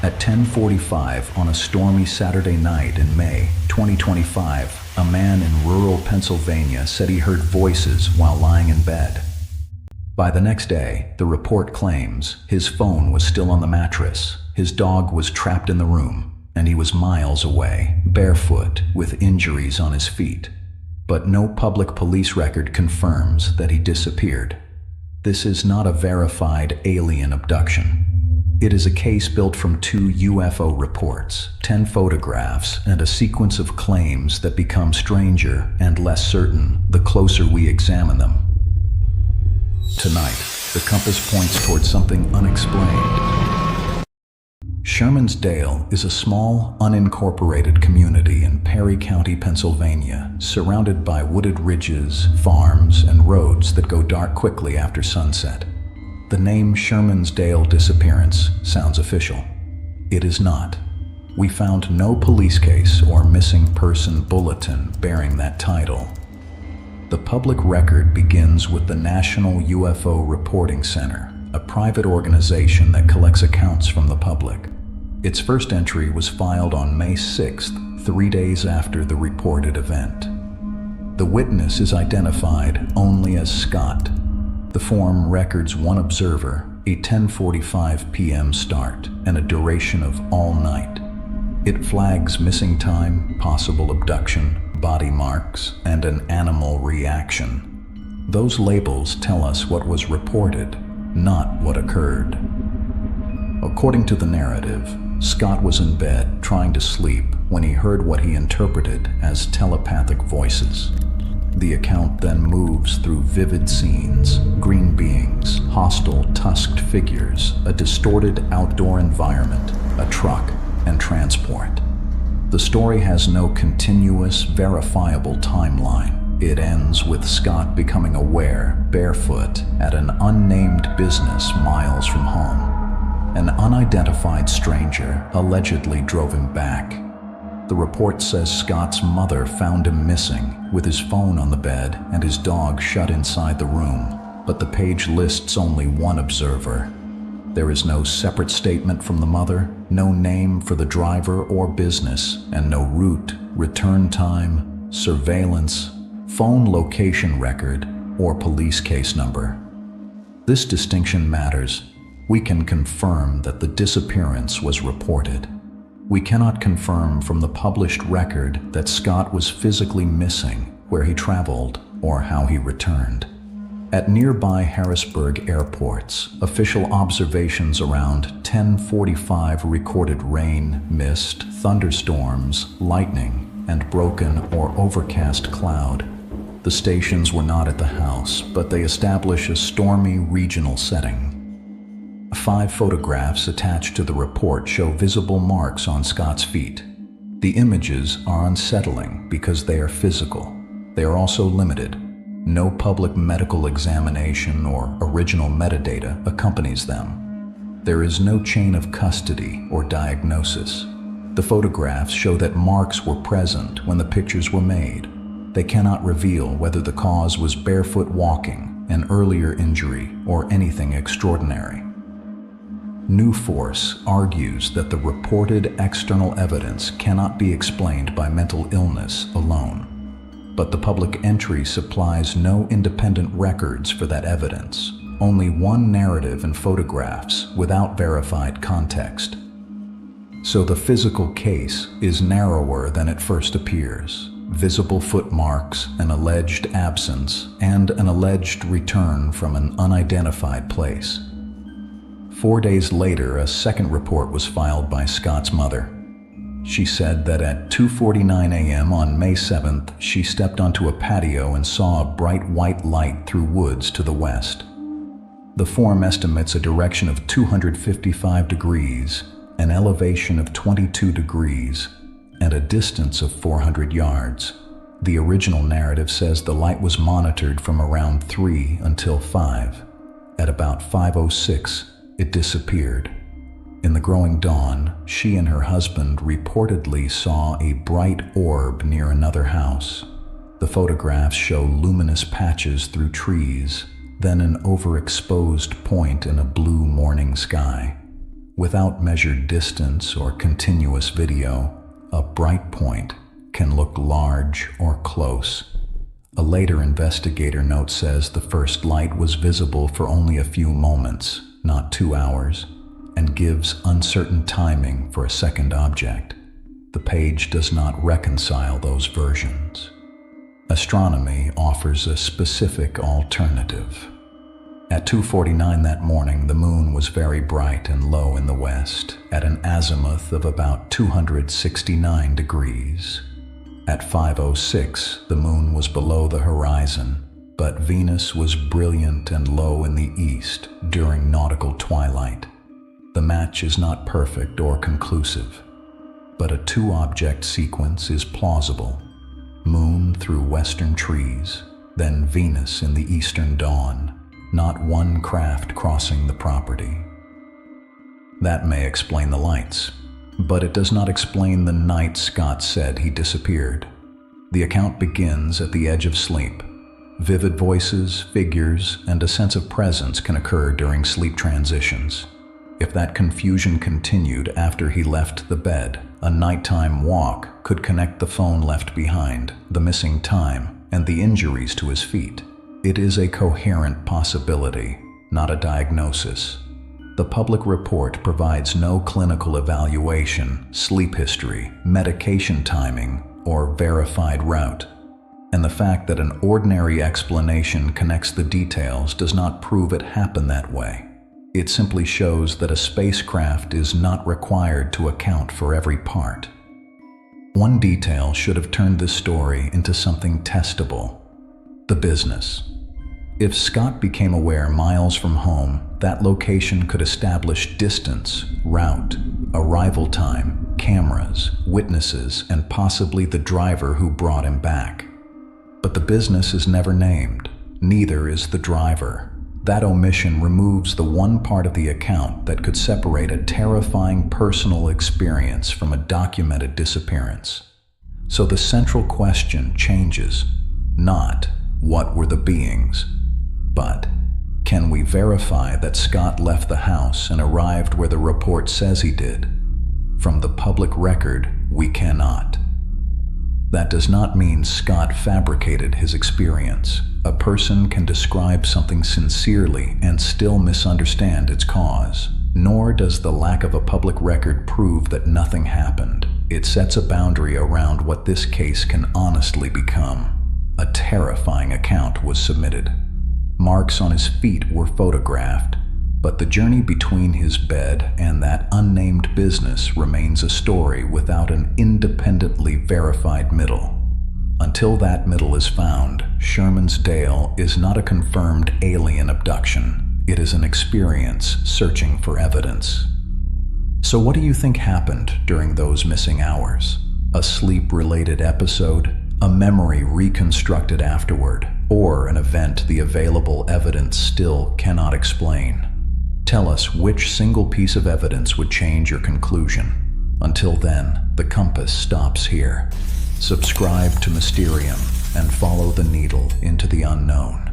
At 10:45 on a stormy Saturday night in May 2025, a man in rural Pennsylvania said he heard voices while lying in bed. By the next day, the report claims his phone was still on the mattress, his dog was trapped in the room, and he was miles away, barefoot, with injuries on his feet. But no public police record confirms that he disappeared. This is not a verified alien abduction. It is a case built from 2 UFO reports, 10 photographs, and a sequence of claims that become stranger and less certain the closer we examine them. Tonight, the compass points towards something unexplained. Shermans Dale is a small, unincorporated community in Perry County, Pennsylvania, surrounded by wooded ridges, farms, and roads that go dark quickly after sunset. The name Shermans Dale disappearance sounds official. It is not. We found no police case or missing person bulletin bearing that title. The public record begins with the National UFO Reporting Center, a private organization that collects accounts from the public. Its first entry was filed on May 6th, 3 days after the reported event. The witness is identified only as Scott. The form records one observer, a 10:45 p.m. start, and a duration of all night. It flags missing time, possible abduction, body marks, and an animal reaction. Those labels tell us what was reported, not what occurred. According to the narrative, Scott was in bed trying to sleep when he heard what he interpreted as telepathic voices. The account then moves through vivid scenes, green beings, hostile tusked figures, a distorted outdoor environment, a truck, and transport. The story has no continuous, verifiable timeline. It ends with Scott becoming aware, barefoot, at an unnamed business miles from home. An unidentified stranger allegedly drove him back. The report says Scott's mother found him missing, with his phone on the bed and his dog shut inside the room, but the page lists only one observer. There is no separate statement from the mother, no name for the driver or business, and no route, return time, surveillance, phone location record, or police case number. This distinction matters. We can confirm that the disappearance was reported. We cannot confirm from the published record that Scott was physically missing, where he traveled, or how he returned. At nearby Harrisburg airports, official observations around 10:45 recorded rain, mist, thunderstorms, lightning, and broken or overcast cloud. The stations were not at the house, but they establish a stormy regional setting. 5 photographs attached to the report show visible marks on Scott's feet. The images are unsettling because they are physical. They are also limited. No public medical examination or original metadata accompanies them. There is no chain of custody or diagnosis. The photographs show that marks were present when the pictures were made. They cannot reveal whether the cause was barefoot walking, an earlier injury, or anything extraordinary. New Force argues that the reported external evidence cannot be explained by mental illness alone. But the public entry supplies no independent records for that evidence, only one narrative and photographs without verified context. So the physical case is narrower than it first appears. Visible footmarks, an alleged absence, and an alleged return from an unidentified place. 4 days later, a second report was filed by Scott's mother. She said that at 2:49 a.m. on May 7th, she stepped onto a patio and saw a bright white light through woods to the west. The form estimates a direction of 255 degrees, an elevation of 22 degrees, and a distance of 400 yards. The original narrative says the light was monitored from around 3 until 5. At about 5:06, it disappeared. In the growing dawn, she and her husband reportedly saw a bright orb near another house. The photographs show luminous patches through trees, then an overexposed point in a blue morning sky. Without measured distance or continuous video, a bright point can look large or close. A later investigator note says the first light was visible for only a few moments, not 2 hours, and gives uncertain timing for a second object. The page does not reconcile those versions. Astronomy offers a specific alternative. At 2:49 that morning, the moon was very bright and low in the west, at an azimuth of about 269 degrees. At 5:06, the moon was below the horizon, but Venus was brilliant and low in the east during nautical twilight. The match is not perfect or conclusive, but a two-object sequence is plausible. Moon through western trees, then Venus in the eastern dawn, not one craft crossing the property. That may explain the lights, but it does not explain the night Scott said he disappeared. The account begins at the edge of sleep. Vivid voices, figures, and a sense of presence can occur during sleep transitions. If that confusion continued after he left the bed, a nighttime walk could connect the phone left behind, the missing time, and the injuries to his feet. It is a coherent possibility, not a diagnosis. The public report provides no clinical evaluation, sleep history, medication timing, or verified route. And the fact that an ordinary explanation connects the details does not prove it happened that way. It simply shows that a spacecraft is not required to account for every part. One detail should have turned this story into something testable: the business. If Scott became aware miles from home, that location could establish distance, route, arrival time, cameras, witnesses, and possibly the driver who brought him back. But the business is never named. Neither is the driver. That omission removes the one part of the account that could separate a terrifying personal experience from a documented disappearance. So the central question changes. Not, what were the beings? But, can we verify that Scott left the house and arrived where the report says he did? From the public record, we cannot. That does not mean Scott fabricated his experience. A person can describe something sincerely and still misunderstand its cause. Nor does the lack of a public record prove that nothing happened. It sets a boundary around what this case can honestly become. A terrifying account was submitted. Marks on his feet were photographed, but the journey between his bed and that unnamed business remains a story without an independently verified middle. Until that middle is found, Shermans Dale is not a confirmed alien abduction. It is an experience searching for evidence. So what do you think happened during those missing hours? A sleep-related episode? A memory reconstructed afterward? Or an event the available evidence still cannot explain? Tell us which single piece of evidence would change your conclusion. Until then, the compass stops here. Subscribe to Misterium and follow the needle into the unknown.